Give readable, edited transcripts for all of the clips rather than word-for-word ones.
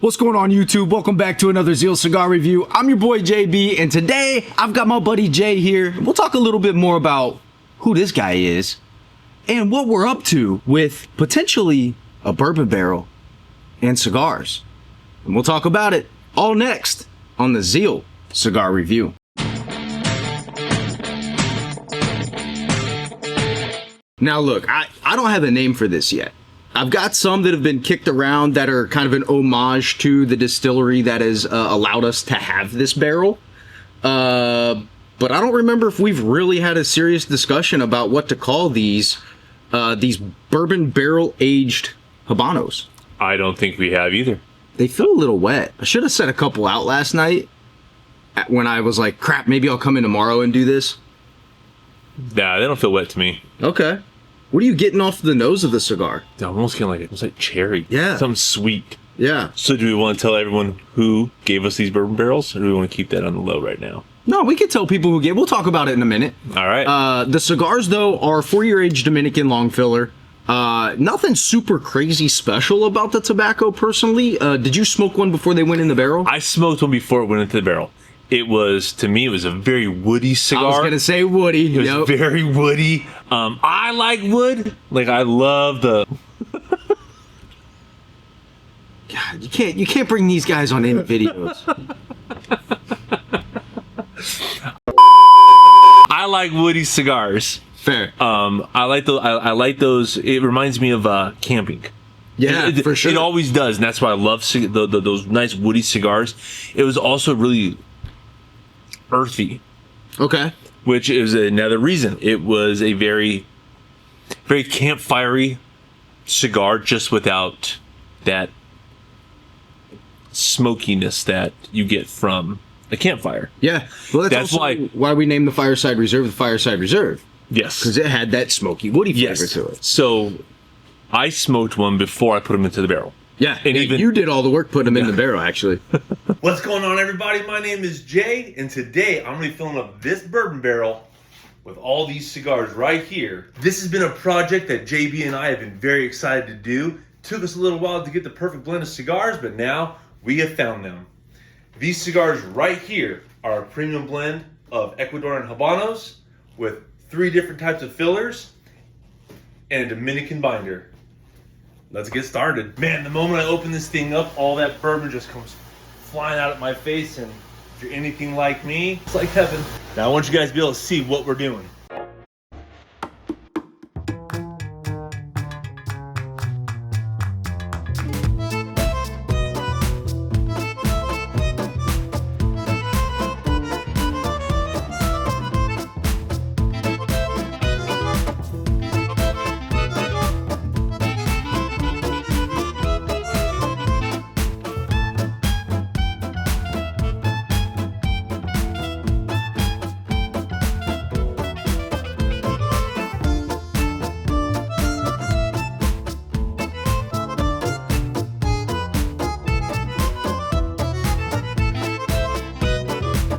What's going on, YouTube? Welcome back to another Zeal Cigar Review. I'm your boy JB, and today I've got my buddy Jay here. We'll talk a little bit more about who this guy is and what we're up to with potentially a bourbon barrel and cigars. And we'll talk about it all next on the Zeal Cigar Review. Now look, I don't have a name for this yet. I've got some that have been kicked around that are kind of an homage to the distillery that has allowed us to have this barrel. But I don't remember if we've really had a serious discussion about what to call these bourbon barrel aged Habanos. I don't think we have either. They feel a little wet. I should have set a couple out last night when I was like, crap, maybe I'll come in tomorrow and do this. Nah, they don't feel wet to me. Okay. What are you getting off the nose of the cigar? They're almost kind of like, it's like cherry. Yeah. Something sweet. Yeah. So do we want to tell everyone who gave us these bourbon barrels, or do we want to keep that on the low right now? No, we can tell people who we'll talk about it in a minute. All right. The cigars, though, are 4-year aged Dominican long filler. Nothing super crazy special about the tobacco, personally. Did you smoke one before they went in the barrel? I smoked one before it went into the barrel. It was, to me, it was a very woody cigar. I was going to say woody. It was very woody. I like wood. Like, I love the... God, you can't bring these guys on any videos. I like woody cigars. Fair. I like those. I like those. It reminds me of camping. Yeah, for sure. It always does, and that's why I love those nice woody cigars. It was also really earthy. Okay. Which is another reason. It was a very, very campfirey cigar, just without that smokiness that you get from a campfire. Yeah. Well, that's also why we named the Fireside Reserve the Fireside Reserve. Yes. Because it had that smoky, woody flavor to it. So I smoked one before I put them into the barrel. Yeah, and even you did all the work putting them in the barrel, actually. What's going on, everybody? My name is Jay, and today I'm going to be filling up this bourbon barrel with all these cigars right here. This has been a project that JB and I have been very excited to do. Took us a little while to get the perfect blend of cigars, but now we have found them. These cigars right here are a premium blend of Ecuadorian Habanos with 3 different types of fillers and a Dominican binder. Let's get started. Man, the moment I open this thing up, all that bourbon just comes flying out at my face, and if you're anything like me, it's like heaven. Now I want you guys to be able to see what we're doing.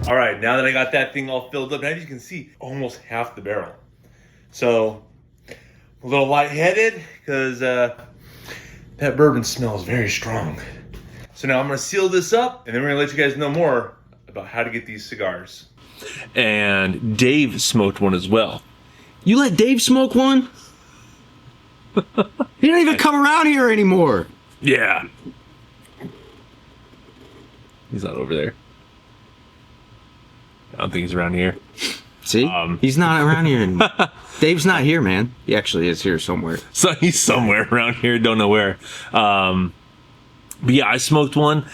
All right, now that I got that thing all filled up, now you can see almost half the barrel. So, a little lightheaded because that bourbon smells very strong. So now I'm gonna seal this up, and then we're gonna let you guys know more about how to get these cigars. And Dave smoked one as well. You let Dave smoke one? He don't even come around here anymore. Yeah. He's not over there. I don't think he's around here. See? He's not around here anymore. Dave's not here, man. He actually is here somewhere. So he's somewhere around here, don't know where. But yeah, I smoked one.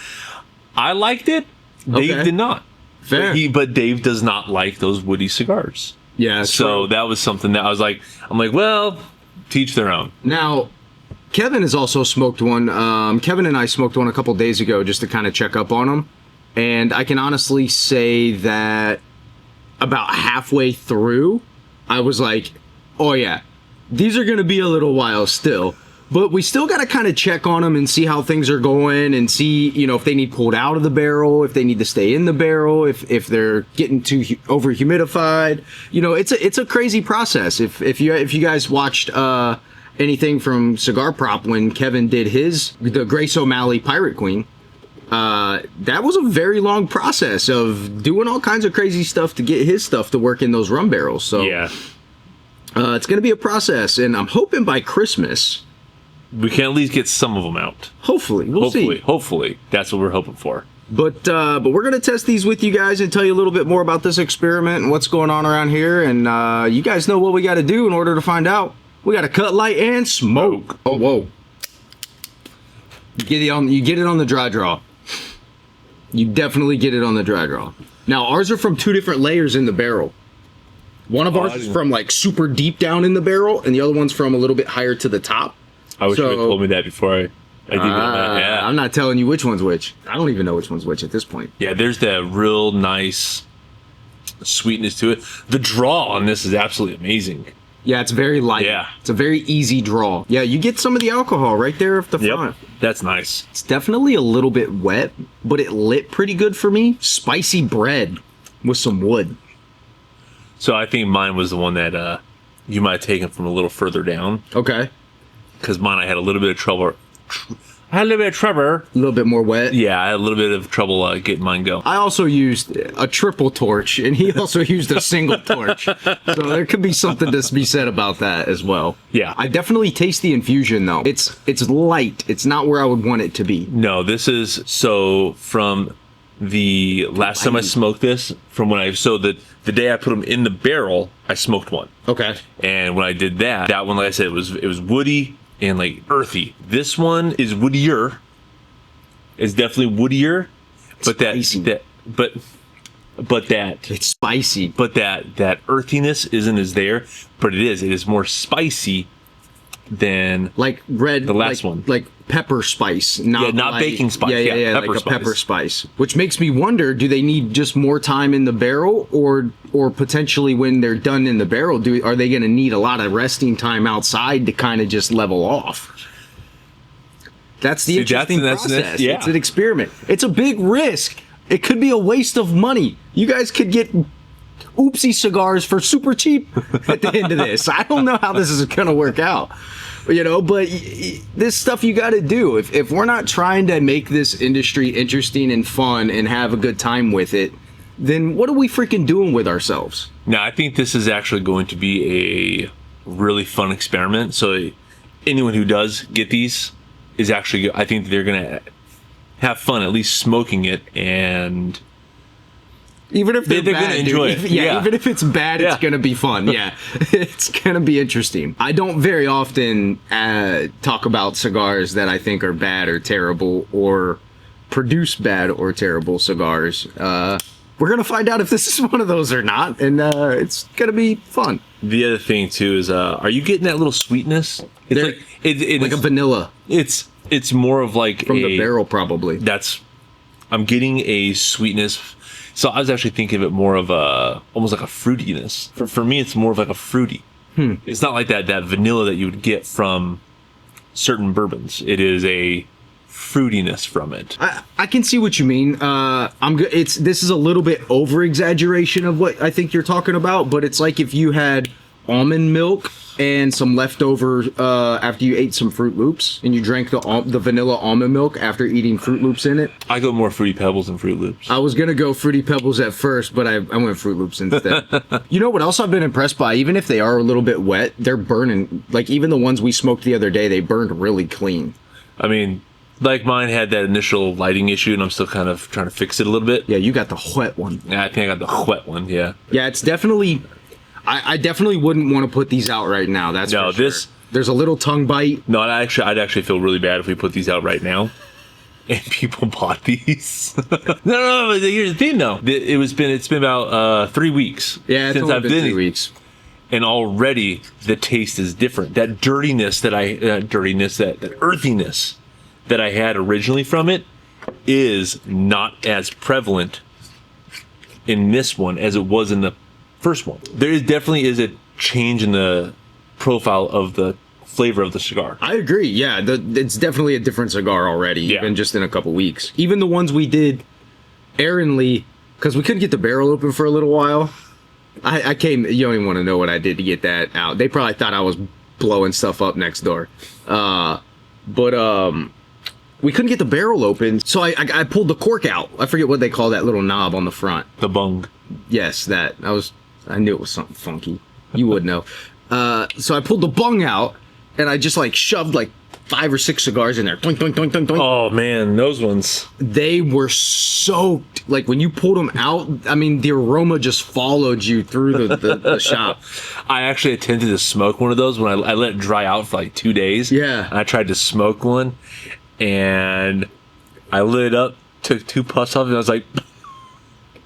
I liked it. Dave Okay. did not. Fair. But Dave does not like those woody cigars. Yeah, so that was something that I'm like, well, teach their own. Now, Kevin has also smoked one. Kevin and I smoked one a couple days ago just to kind of check up on him. And I can honestly say that about halfway through, I was like, oh yeah, these are going to be a little while still. But we still got to kind of check on them and see how things are going and see, you know, if they need pulled out of the barrel, if they need to stay in the barrel, if they're getting too over humidified. You know, it's a crazy process. If you guys watched anything from Cigar Prop when Kevin did the Grace O'Malley Pirate Queen, that was a very long process of doing all kinds of crazy stuff to get his stuff to work in those rum barrels. So Yeah. It's going to be a process, and I'm hoping by Christmas, We can at least get some of them out. hopefully, we'll see. Hopefully. That's what we're hoping for. But we're going to test these with you guys and tell you a little bit more about this experiment and what's going on around here. And you guys know what we got to do in order to find out. We got to cut, light, and smoke. Oh, whoa. You get it on the dry draw. You definitely get it on the dry draw. Now, ours are from 2 different layers in the barrel. One of ours is from like super deep down in the barrel, and the other one's from a little bit higher to the top. I wish you had told me that before I did that. Yeah. I'm not telling you which one's which. I don't even know which one's which at this point. Yeah, there's that real nice sweetness to it. The draw on this is absolutely amazing. Yeah, it's very light. Yeah. It's a very easy draw. Yeah, you get some of the alcohol right there at the front. That's nice. It's definitely a little bit wet, but it lit pretty good for me. Spicy bread with some wood. So I think mine was the one that you might have taken from a little further down. Okay. Because mine, I had a little bit of trouble. A little bit more wet. Yeah, I had a little bit of trouble getting mine going. I also used a triple torch, and he also used a single torch. So there could be something to be said about that as well. Yeah. I definitely taste the infusion, though. It's light. It's not where I would want it to be. No, this is so from the last time I smoked this, from when the day I put them in the barrel, I smoked one. Okay. And when I did that one, like I said, it was woody and like earthy. This one is woodier. It's definitely woodier, but Spicy. It's spicy. but that earthiness isn't as there. But it is more spicy than Like red. The last like, one. Like pepper spice. Not baking spice. Yeah, Pepper like spice. a pepper spice. Which makes me wonder, do they need just more time in the barrel, or potentially when they're done in the barrel, are they going to need a lot of resting time outside to kind of just level off? That's the interesting process. Yeah. It's an experiment. It's a big risk. It could be a waste of money. You guys could get oopsie cigars for super cheap at the end of this. I don't know how this is going to work out. But this stuff you got to do. If we're not trying to make this industry interesting and fun and have a good time with it, then what are we freaking doing with ourselves? Now, I think this is actually going to be a really fun experiment. So anyone who does get these is actually, I think they're going to have fun at least smoking it, and even if they're going bad, to enjoy dude. it. Even if it's bad, it's going to be fun. Yeah, it's going to be interesting. I don't very often talk about cigars that I think are bad or terrible, or produce bad or terrible cigars. We're going to find out if this is one of those or not, and it's going to be fun. The other thing too is, are you getting that little sweetness? It's like a vanilla. It's more of like from the barrel, probably. I'm getting a sweetness. So I was actually thinking of it more of almost like a fruitiness. For me, it's more of like a fruity. It's not like that vanilla that you would get from certain bourbons. It is a fruitiness from it. I can see what you mean. This is a little bit over exaggeration of what I think you're talking about, but it's like if you had almond milk and some leftover after you ate some Fruit Loops, and you drank the vanilla almond milk after eating Fruit Loops in it. I go more Fruity Pebbles than Fruit Loops. I was gonna go Fruity Pebbles at first, but I went Fruit Loops instead. You know what else I've been impressed by? Even if they are a little bit wet, they're burning. Like even the ones we smoked the other day, they burned really clean. I mean, like mine had that initial lighting issue, and I'm still kind of trying to fix it a little bit. Yeah, you got the wet one. Yeah, I think I got the wet one. Yeah. Yeah, it's definitely. I definitely wouldn't want to put these out right now. That's for sure. There's a little tongue bite. No, I'd actually feel really bad if we put these out right now, and people bought these. No. Here's the thing, though. It's been about 3 weeks. Yeah, since I've been 3 weeks, and already the taste is different. That dirtiness that earthiness that I had originally from it is not as prevalent in this one as it was in the first one. There definitely is a change in the profile of the flavor of the cigar. I agree. Yeah, it's definitely a different cigar already, even just in a couple weeks. Even the ones we did errantly, because we couldn't get the barrel open for a little while. I came. You don't even want to know what I did to get that out. They probably thought I was blowing stuff up next door. But we couldn't get the barrel open, so I pulled the cork out. I forget what they call that little knob on the front. The bung. Yes, that. I knew it was something funky. You would know. So I pulled the bung out, and I just like shoved like 5 or 6 cigars in there. Doink, doink, doink, doink, doink. Oh man, those ones. They were soaked. Like when you pulled them out, I mean, the aroma just followed you through the shop. I actually attempted to smoke one of those when I let it dry out for like 2 days. Yeah. And I tried to smoke one, and I lit it up, took 2 puffs off, and I was like,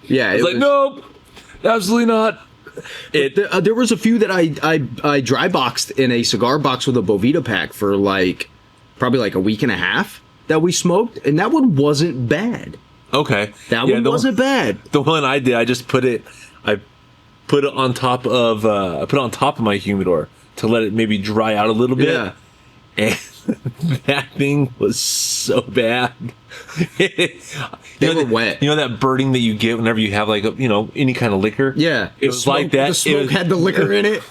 Yeah, I was like, nope, absolutely not. There was a few that I dry boxed in a cigar box with a Bovita pack for probably like a week and a half that we smoked, and that one wasn't bad. Okay, That one wasn't bad. The one I did, I just put it on top of my humidor to let it maybe dry out a little bit. Yeah. And that thing was so bad. They were wet. You know that burning that you get whenever you have like any kind of liquor? Yeah. It was like that. The smoke had the liquor in it.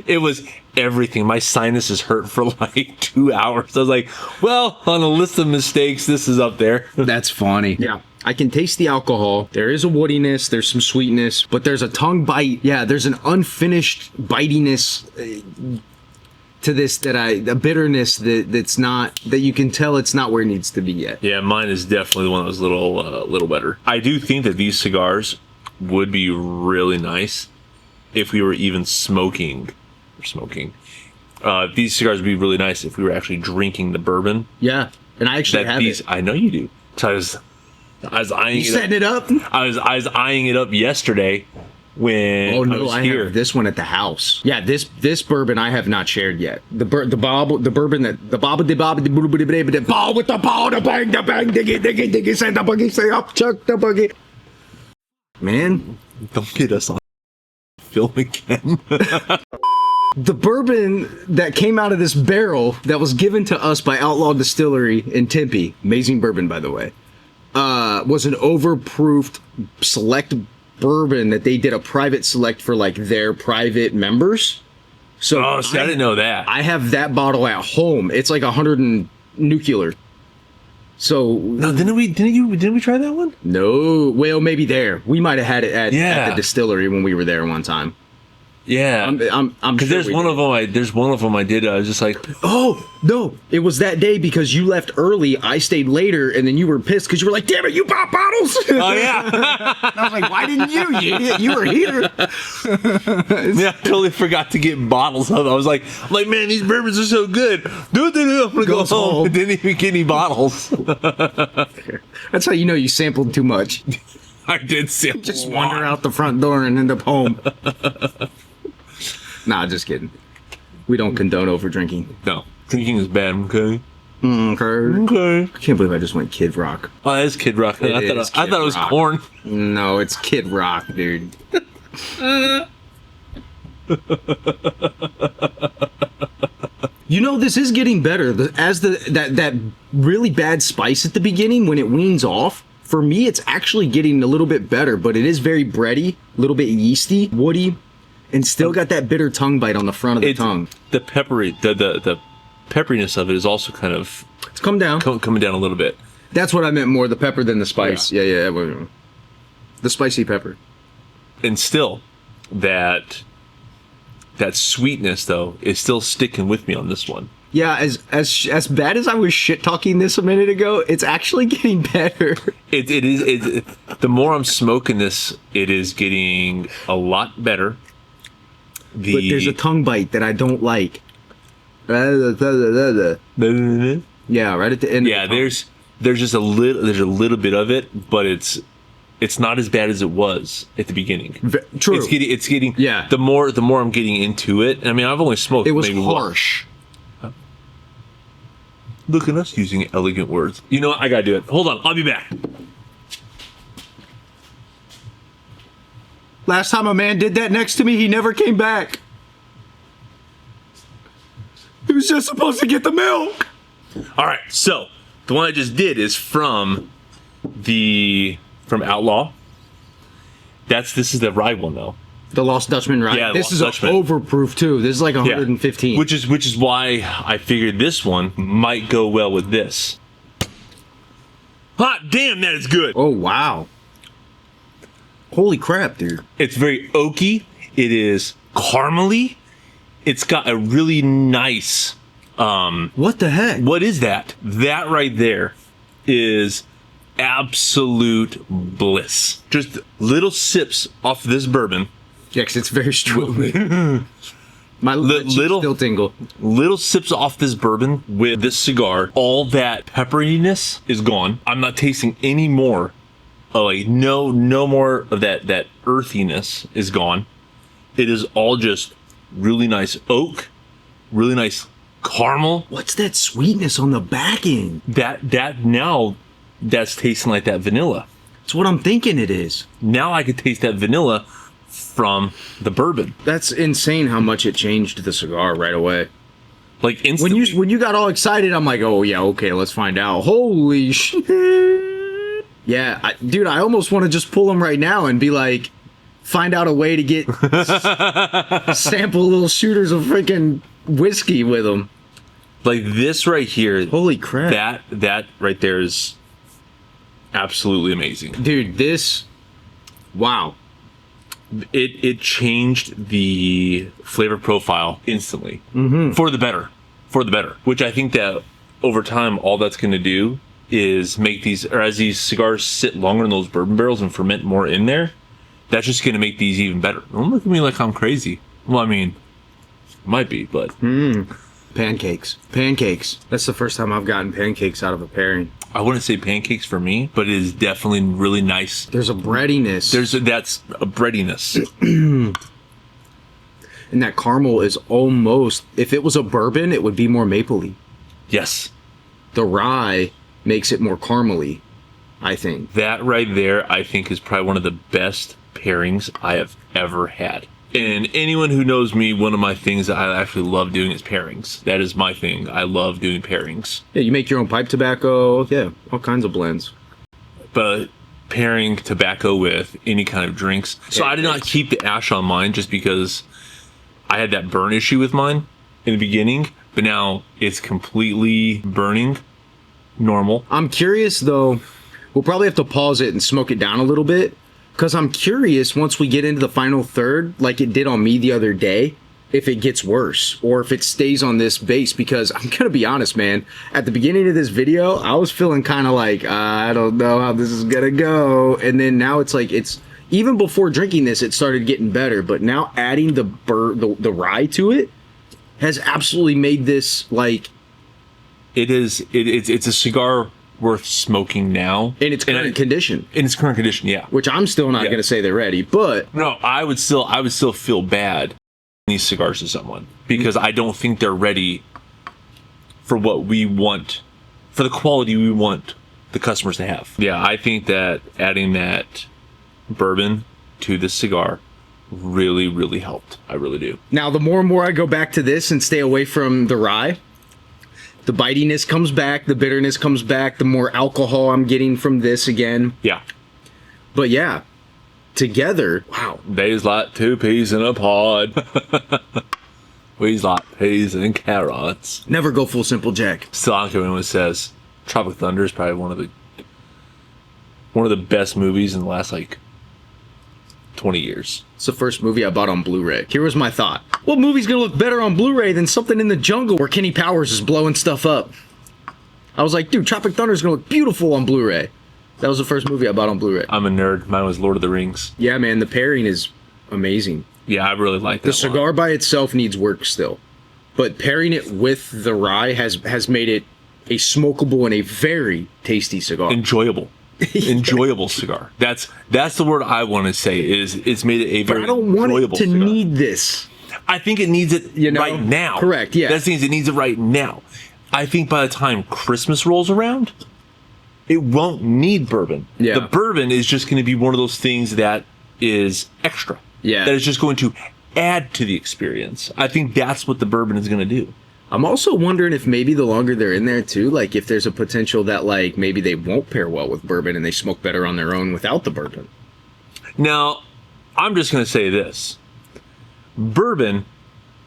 It was everything. My sinuses hurt for like 2 hours. I was like, well, on a list of mistakes, this is up there. That's funny. Yeah. I can taste the alcohol. There is a woodiness, there's some sweetness, but there's a tongue bite. Yeah, there's an unfinished bitiness to this a bitterness that's not, that you can tell it's not where it needs to be yet. Yeah, mine is definitely one that was a little better. I do think that these cigars would be really nice if we were even smoking. These cigars would be really nice if we were actually drinking the bourbon. Yeah, and I actually have it. I know you do. So I was eyeing You setting it up? I was eyeing it up yesterday when Oh no, I was I here. have this one at the house. Yeah, this bourbon I have not shared yet. The bourbon the bobba de bobba de booba de baba de ball with the ball, the bang, diggy, diggy, diggy, say the buggy, say up, chuck the buggy. Man, Don't get us on film again. the bourbon that came out of this barrel that was given to us by Outlaw Distillery in Tempe, amazing bourbon by the way, was an overproofed select bourbon that they did a private select for like their private members. So I didn't know that. I have that bottle at home. It's like 100 and nuclear. So No, didn't we try that one? no, well maybe there. We might have had it at Yeah. the distillery when we were there one time. Yeah. I'm Because sure there's we one did. of them. There's one of them I did. I was just like, Oh no! It was that day because you left early. I stayed later, and then you were pissed because you were like, "Damn it, you bought bottles!" oh yeah, I was like, "Why didn't you? You idiot! You were here." yeah. I totally forgot to get bottles of it. I was like, man, these bourbons are so good. I'm gonna go Goes home. home. And didn't even get any bottles. That's how you know you sampled too much. I did sample. Just wander out the front door and end up home. Nah, just kidding. We don't condone over drinking. No, drinking is bad. Okay. Okay. Okay. I can't believe I just went Kid Rock. Oh, that's Kid Rock. I is thought Kid it was Rock. corn. No, it's Kid Rock, dude. You know, this is getting better. That really bad spice at the beginning, when it weans off, for me, it's actually getting a little bit better, but it is very bready, a little bit yeasty, woody, and still got that bitter tongue bite on the front of the tongue. The peppery, the pepperiness of it is also kind of It's come down. coming down a little bit. That's what I meant more, the pepper than the spice. Yeah. The spicy pepper. And still, that sweetness though is still sticking with me on this one. Yeah, as bad as I was shit talking this a minute ago, it's actually getting better. It is. The more I'm smoking this, it is getting a lot better. But there's a tongue bite that I don't like. Yeah, right at the end. Yeah, of the tongue. there's just a little bit of it, but it's not as bad as it was at the beginning. True. It's getting. Yeah. The more I'm getting into it, I mean, I've only smoked. It was maybe harsh. Look at us using elegant words. You know what? I gotta do it. Hold on, I'll be back. Last time a man did that next to me, he never came back. He was just supposed to get the milk. All right, so the one I just did is from Outlaw. This is the rye one though. The Lost Dutchman, right? Yeah, This Lost is Dutchman. overproof too. This is like 115. Which is why I figured this one might go well with this. Hot damn, that is good. Oh, wow. Holy crap, dude. It's very oaky. It is caramely. It's got a really nice, What the heck? what is that? That right there is absolute bliss. Just little sips off this bourbon. Yeah, 'cause it's very strong. My cheeks still tingle. Little sips off this bourbon with this cigar. All that pepperiness is gone. I'm not tasting any more. Like no more of that earthiness is gone. It is all just really nice oak, really nice caramel. What's that sweetness on the back end? That's tasting like that vanilla. That's what I'm thinking it is. Now I could taste that vanilla from the bourbon. That's insane how much it changed the cigar right away. Like instantly. When you got all excited, I'm like, oh yeah, okay, let's find out. Holy shit. Yeah, dude, I almost want to just pull them right now and be like, find out a way to get sample little shooters of freaking whiskey with them. Like this right here. Holy crap. That right there is absolutely amazing. Dude, this, wow. It changed the flavor profile instantly. For the better. Which I think that over time, all that's going to do is make these, or as these cigars sit longer in those bourbon barrels and ferment more in there, that's just going to make these even better. Don't look at me like I'm crazy. Well, I mean, might be, but. Pancakes. That's the first time I've gotten pancakes out of a pairing. I wouldn't say pancakes for me, but it is definitely really nice. There's a breadiness. That's a breadiness. And that caramel is almost, if it was a bourbon, it would be more mapley. Yes. The rye makes it more caramely, I think. That right there, I think, is probably one of the best pairings I have ever had. And anyone who knows me, one of my things that I actually love doing is pairings. That is my thing. I love doing pairings. Yeah, you make your own pipe tobacco. Yeah, all kinds of blends. But pairing tobacco with any kind of drinks. So I did not keep the ash on mine just because I had that burn issue with mine in the beginning. But now it's completely burning normal. I'm curious, though. We'll probably have to pause it and smoke it down a little bit. Because I'm curious, once we get into the final third, like it did on me the other day, if it gets worse or if it stays on this base. Because I'm going to be honest, man, at the beginning of this video, I was feeling kind of like, I don't know how this is going to go. And then now it's like, it's even before drinking this, it started getting better. But now adding the rye to it has absolutely made this like... It's a cigar worth smoking now in its current condition. In its current condition, yeah. Which I'm still not going to say they're ready, but no, I would still feel bad these cigars to someone because I don't think they're ready for what we want, for the quality we want the customers to have. Yeah, I think that adding that bourbon to this cigar really, really helped. I really do. Now, the more and more I go back to this and stay away from the rye, the bitiness comes back, the bitterness comes back, the more alcohol I'm getting from this again. Yeah. But yeah, together, wow. They's like two peas in a pod. We's like peas and carrots. Never go full Simple Jack. Still, I don't care when anyone says Tropic Thunder is probably one of the best movies in the last, 20 years. It's the first movie I bought on Blu-ray. Here was my thought. What movie's gonna look better on Blu-ray than something in the jungle where Kenny Powers is blowing stuff up? I was like, dude, Tropic Thunder is gonna look beautiful on Blu-ray. That was the first movie I bought on Blu-ray. I'm a nerd. Mine was Lord of the Rings. Yeah, man, the pairing is amazing. Yeah, I really like that. The cigar by itself needs work still. But pairing it with the rye has made it a smokable and a very tasty cigar. Enjoyable. Enjoyable cigar. That's the word I want to say. Is it's made it a very enjoyable cigar. I don't want it to need this. I think it needs it right now. Correct. Yeah. That means it needs it right now. I think by the time Christmas rolls around, it won't need bourbon. Yeah. The bourbon is just going to be one of those things that is extra. Yeah. That is just going to add to the experience. I think that's what the bourbon is going to do. I'm also wondering if maybe the longer they're in there too, if there's a potential that maybe they won't pair well with bourbon and they smoke better on their own without the bourbon. Now, I'm just going to say this. Bourbon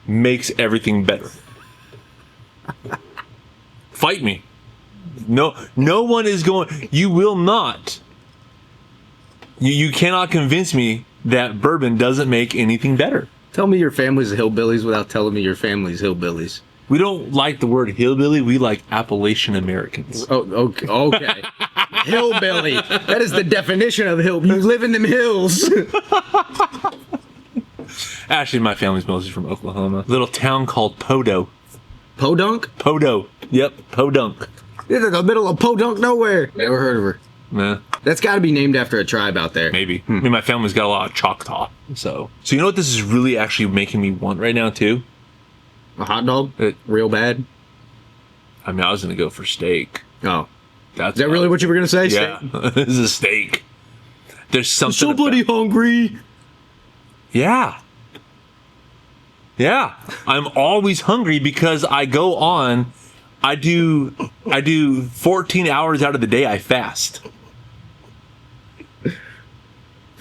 makes everything better. Fight me. No one is going. You will not. You cannot convince me that bourbon doesn't make anything better. Tell me your family's hillbillies without telling me your family's hillbillies. We don't like the word hillbilly. We like Appalachian Americans. Oh, okay. Hillbilly. That is the definition of hill. You live in them hills. Actually, my family's mostly from Oklahoma. Little town called Podo. Podunk? Podo. Yep, Podunk. It's in the middle of Podunk nowhere. Never heard of her. Nah, That's got to be named after a tribe out there. maybe. I mean, my family's got a lot of Choctaw. So you know what this is really actually making me want right now, too? A hot dog? Real bad? I mean, I was going to go for steak. Oh. That's Is that really what you were going to say? Yeah, this is a steak. There's something. So bloody hungry. Yeah. Yeah. I'm always hungry because I go on. I do 14 hours out of the day I fast.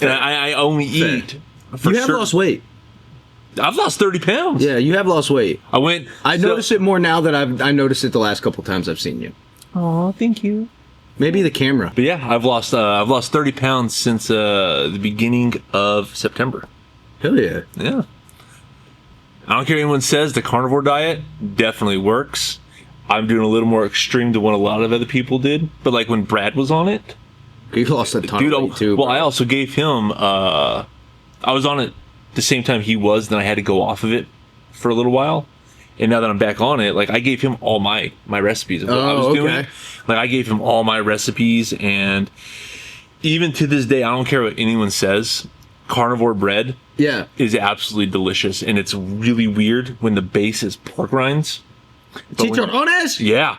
And I only eat. You have lost weight. I've lost 30 pounds. Yeah, you have lost weight. I notice it more now that I noticed it the last couple times I've seen you. Oh, thank you. Maybe the camera. But yeah, I've lost 30 pounds since the beginning of September. Hell yeah. Yeah. I don't care what anyone says, the carnivore diet definitely works. I'm doing a little more extreme than what a lot of other people did. But like when Brad was on it. You lost a ton of weight too. Well, I also gave him, I was on it the same time he was, then I had to go off of it for a little while. And now that I'm back on it, like I gave him all my recipes of what I was doing. Like I gave him all my recipes, and even to this day, I don't care what anyone says, carnivore bread is absolutely delicious. And it's really weird when the base is pork rinds. Chicharrones? Yeah.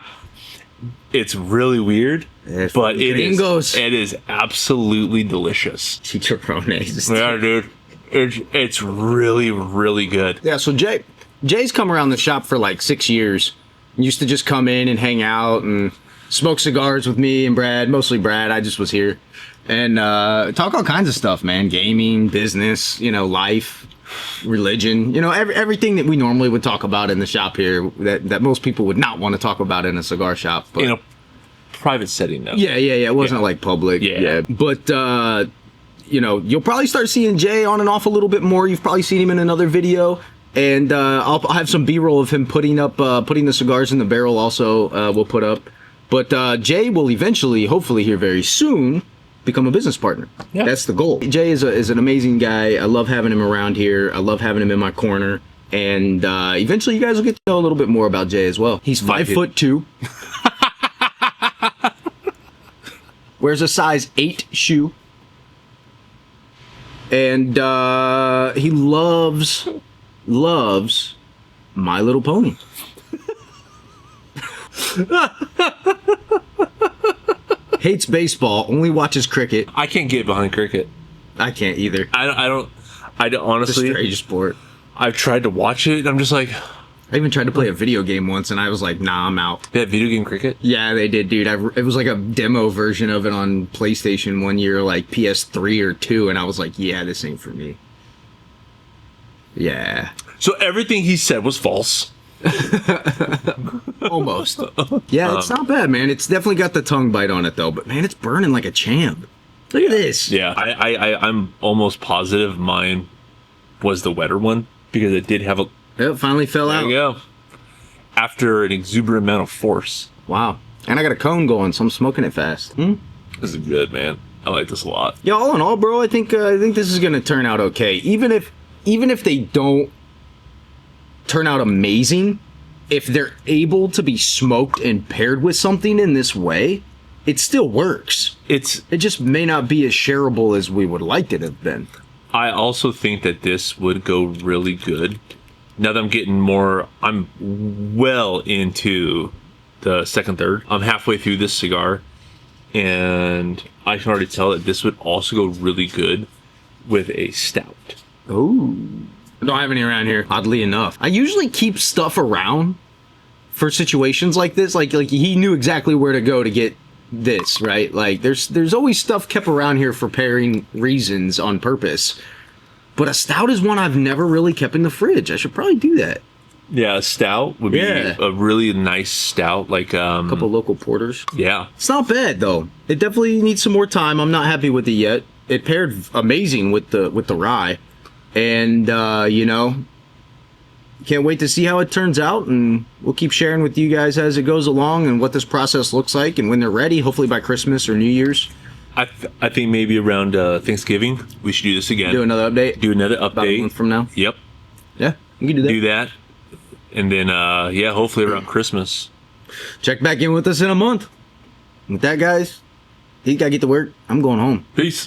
It's really weird, but it is absolutely delicious. Chicharrones. Yeah, dude. It's really, really good. Yeah, so Jay's come around the shop for like 6 years. Used to just come in and hang out and smoke cigars with me and Brad. Mostly Brad. I just was here. And talk all kinds of stuff, man. Gaming, business, life, religion. Everything that we normally would talk about in the shop here that most people would not want to talk about in a cigar shop. But, in a private setting, though. Yeah. It wasn't like public. Yeah. But, you'll probably start seeing Jay on and off a little bit more. You've probably seen him in another video. And I'll have some B-roll of him putting the cigars in the barrel also we'll put up. But Jay will eventually, hopefully here very soon, become a business partner. Yeah. That's the goal. Jay is an amazing guy. I love having him around here. I love having him in my corner. And eventually you guys will get to know a little bit more about Jay as well. He's 5'2". Wears a size 8 shoe. And he loves My Little Pony. Hates baseball, only watches cricket. I can't get behind cricket. I can't either. I don't honestly. It's a strange sport. I've tried to watch it. I'm just like. I even tried to play a video game once, and I was like, nah, I'm out. They had video game cricket? Yeah, they did, dude. It was like a demo version of it on PlayStation one year, like PS3 or 2, and I was like, yeah, this ain't for me. Yeah. So everything he said was false. Almost. Yeah, it's not bad, man. It's definitely got the tongue bite on it, though. But, man, it's burning like a champ. Look at this. Yeah, I'm almost positive mine was the wetter one, because it did have a... It finally fell out. There you go. After an exuberant amount of force. Wow. And I got a cone going, so I'm smoking it fast. This is good, man. I like this a lot. Yeah, all in all, bro, I think this is gonna turn out okay. Even if they don't turn out amazing, if they're able to be smoked and paired with something in this way, it still works. It just may not be as shareable as we would like it to have been. I also think that this would go really good. Now that I'm getting more, I'm well into the second third. I'm halfway through this cigar, and I can already tell that this would also go really good with a stout. Oh, I don't have any around here, oddly enough. I usually keep stuff around for situations like this. Like he knew exactly where to go to get this, right? Like there's always stuff kept around here for pairing reasons on purpose. But a stout is one I've never really kept in the fridge. I should probably do that. Yeah, a stout would be Yeah. a really nice stout. Like A couple local porters. yeah, It's not bad though. It definitely needs some more time. I'm not happy with it yet. It paired amazing with the rye, and can't wait to see how it turns out. And we'll keep sharing with you guys as it goes along and what this process looks like. And when they're ready, hopefully by Christmas or New Year's, I think maybe around Thanksgiving we should do this again. do another update. Do another About a update month from now. Yep, Yeah, we can do that. do that, and then hopefully around Christmas. Check back in with us in a month. With that, guys, he gotta get to work. I'm going home. Peace.